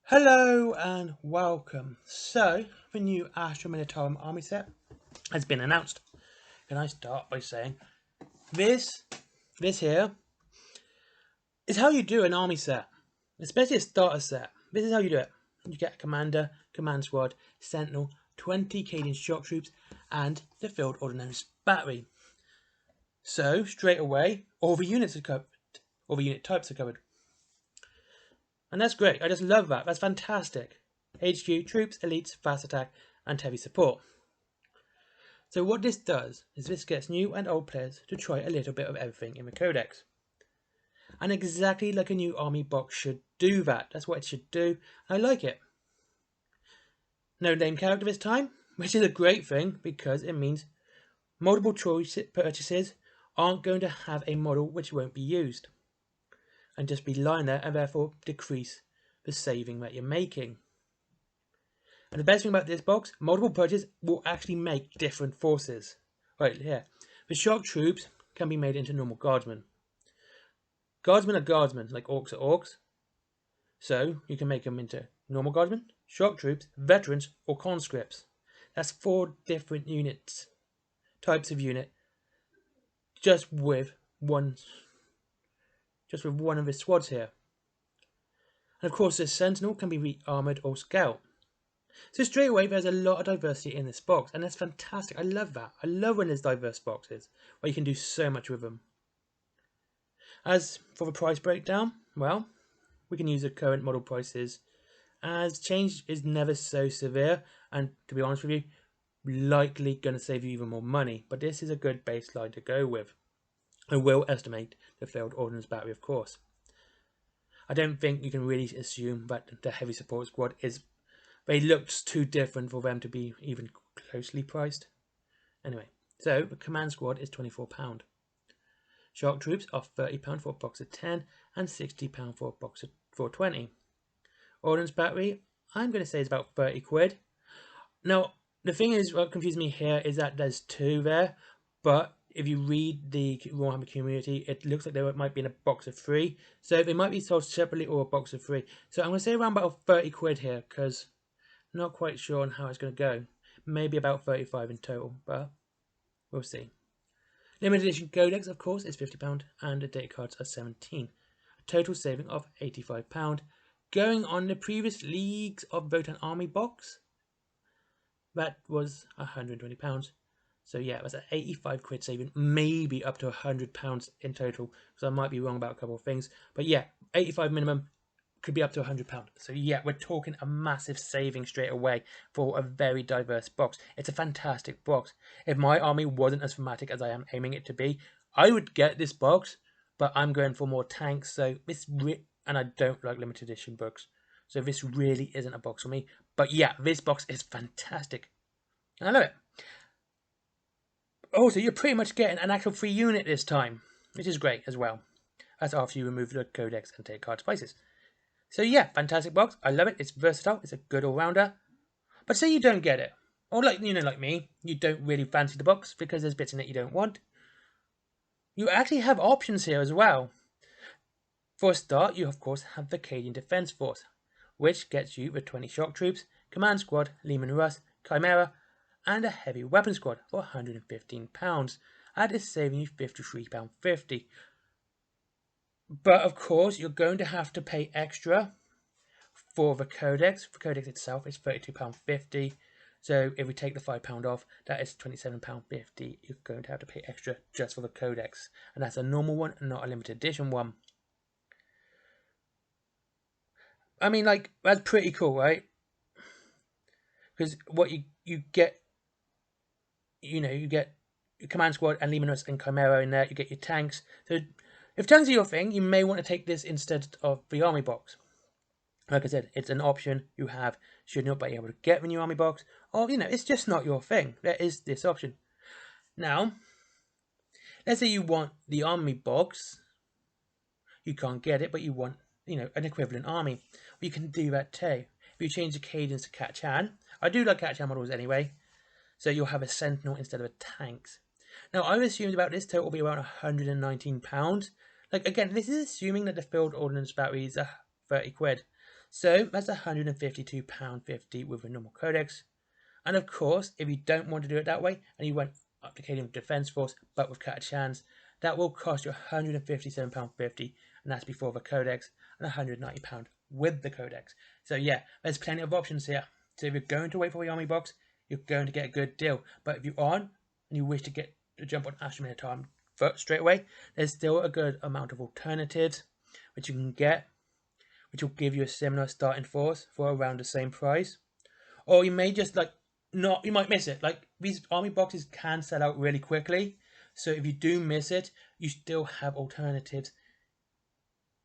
Hello and welcome. So, the new Astra Militarum army set has been announced. Can I start by saying this here is how you do an army set, especially a starter set. This is how you do it. You get a commander, command squad, sentinel, 20 Cadian shock troops, and the field ordnance battery. So straight away, all the units are covered, all the unit types are covered. And that's great. I just love that. That's fantastic. HQ, troops, elites, fast attack, and heavy support. So what this does is this gets new and old players to try a little bit of everything in the codex. And exactly like a new army box should do that. That's what it should do. I like it. No name character this time, which is a great thing because it means multiple choice purchases aren't going to have a model which won't be used. And just be lying there and therefore decrease the saving that you're making. And the best thing about this box, multiple purchases will actually make different forces. Right here, the shock troops can be made into normal guardsmen. Guardsmen are guardsmen, like orcs are orcs. So you can make them into normal guardsmen, shock troops, veterans, or conscripts. That's 4 different units, types of unit, just with one of the squads here. And of course, this sentinel can be re-armored or scout. So straight away, there's a lot of diversity in this box, and that's fantastic. I love that. I love when there's diverse boxes, where you can do so much with them. As for the price breakdown, well, we can use the current model prices, as change is never so severe, and to be honest with you, likely going to save you even more money, but this is a good baseline to go with. I will estimate the field ordnance battery, of course. I don't think you can really assume that the heavy support squad is... They looked too different for them to be even closely priced. Anyway, so the command squad is £24. Shock troops are £30 for a box of 10 and £60 for a box of 20. Ordnance battery, I'm going to say is about 30 quid. Now, the thing is, what confused me here is that there's 2 there, but if you read the Warhammer community, it looks like they might be in a box of 3. So they might be sold separately or a box of 3. So I'm going to say around about 30 quid here, because I'm not quite sure on how it's going to go. Maybe about 35 in total, but we'll see. Limited edition codex, of course, is £50 and the data cards are 17. A total saving of £85. Going on the previous Leagues of Votan Army box, that was £120. So yeah, it was an 85 quid saving, maybe up to £100 in total, because I might be wrong about a couple of things. But yeah, 85 minimum, could be up to £100. So yeah, we're talking a massive saving straight away for a very diverse box. It's a fantastic box. If my army wasn't as thematic as I am aiming it to be, I would get this box, but I'm going for more tanks. So this and I don't like limited edition books, so this really isn't a box for me. But yeah, this box is fantastic. I love it. Also, you're pretty much getting an actual free unit this time, which is great as well. That's after you remove the codex and take card spices. So yeah, fantastic box. I love it. It's versatile. It's a good all-rounder. But say you don't get it, or like me, you don't really fancy the box because there's bits in it you don't want. You actually have options here as well. For a start, you of course have the Cadian Defence Force, which gets you the 20 shock troops, command squad, Lehman Russ, Chimera, and a heavy weapon squad for £115. That is saving you £53.50. But of course, you're going to have to pay extra for the codex. The codex itself is £32.50. So if we take the £5 off, that is £27.50. You're going to have to pay extra just for the codex. And that's a normal one, not a limited edition one. I mean, like, that's pretty cool, right? Because what you get, you get your command squad and Lemanus and Chimera in there. You get your tanks. So if tanks are your thing, you may want to take this instead of the army box. Like I said, it's an option you have should not be able to get the new army box, or it's just not your thing. There is this option. Now, let's say you want the army box, you can't get it, but you want an equivalent army. Well, you can do that too. If you change the cadence to Kachan, I do like Kachan models anyway, so you'll have a sentinel instead of a tanks. Now, I've assumed about this total will be around £119. Like, again, this is assuming that the field ordnance batteries are 30 quid. So that's £152.50 with a normal codex. And of course, if you don't want to do it that way and you want applicating with Defence Force but with Catachans, that will cost you £157.50, and that's before the codex, and £190 with the codex. So yeah, there's plenty of options here. So if you're going to wait for the army box, you're going to get a good deal. But if you aren't and you wish to jump on Astra Militarum straight away, there's still a good amount of alternatives which you can get, which will give you a similar starting force for around the same price. Or you may just you might miss it. Like, these army boxes can sell out really quickly, so if you do miss it, you still have alternatives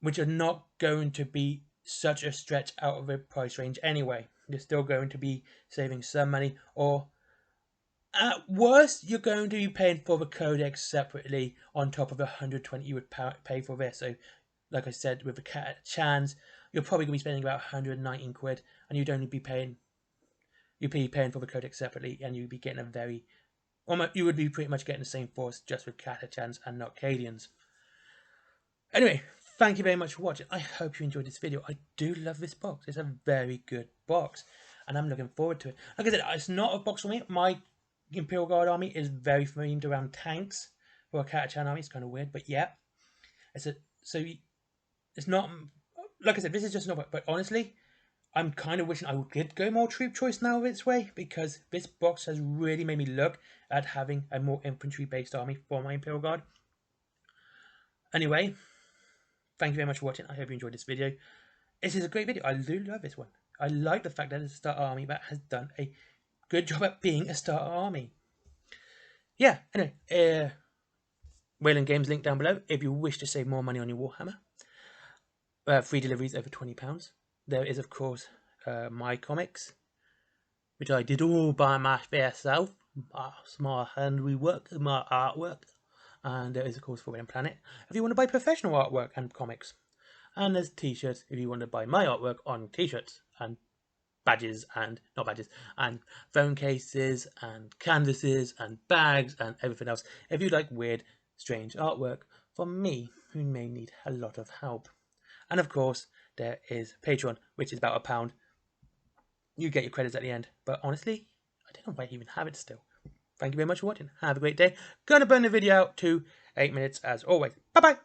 which are not going to be such a stretch out of the price range anyway. You're still going to be saving some money, or at worst, you're going to be paying for the codex separately on top of the 120 you would pay for this. So, like I said, with the Chans, you're probably going to be spending about 119 quid, and you'd only be paying for the codex separately, and you'd be getting you would be pretty much getting the same force just with Catachans and not Cadians. Anyway, thank you very much for watching. I hope you enjoyed this video. I do love this box. It's a very good box, and I'm looking forward to it. Like I said, it's not a box for me. My Imperial Guard army is very themed around tanks. For a Catachan army, it's kind of weird, but yeah. It's not, like I said, this is just not, but honestly, I'm kind of wishing I did go more troop choice now its way, because this box has really made me look at having a more infantry-based army for my Imperial Guard. Anyway, thank you very much for watching. I hope you enjoyed this video. This is a great video. I do love this one. I like the fact that it's a starter army that has done a good job at being a starter army. Yeah, anyway, Wayland Games link down below if you wish to save more money on your Warhammer. Free deliveries over £20. There is, of course, my comics, which I did all by myself. My handiwork, my artwork. And there is, of course, Forbidden Planet if you want to buy professional artwork and comics. And there's t-shirts if you want to buy my artwork on t-shirts, and badges, and not badges, and phone cases and canvases and bags and everything else if you like weird, strange artwork from me, who may need a lot of help. And of course, there is Patreon, which is about £1. You get your credits at the end, but honestly, I don't know why I even have it still. Thank you very much for watching. Have a great day. Gonna burn the video out to 8 minutes as always. Bye bye.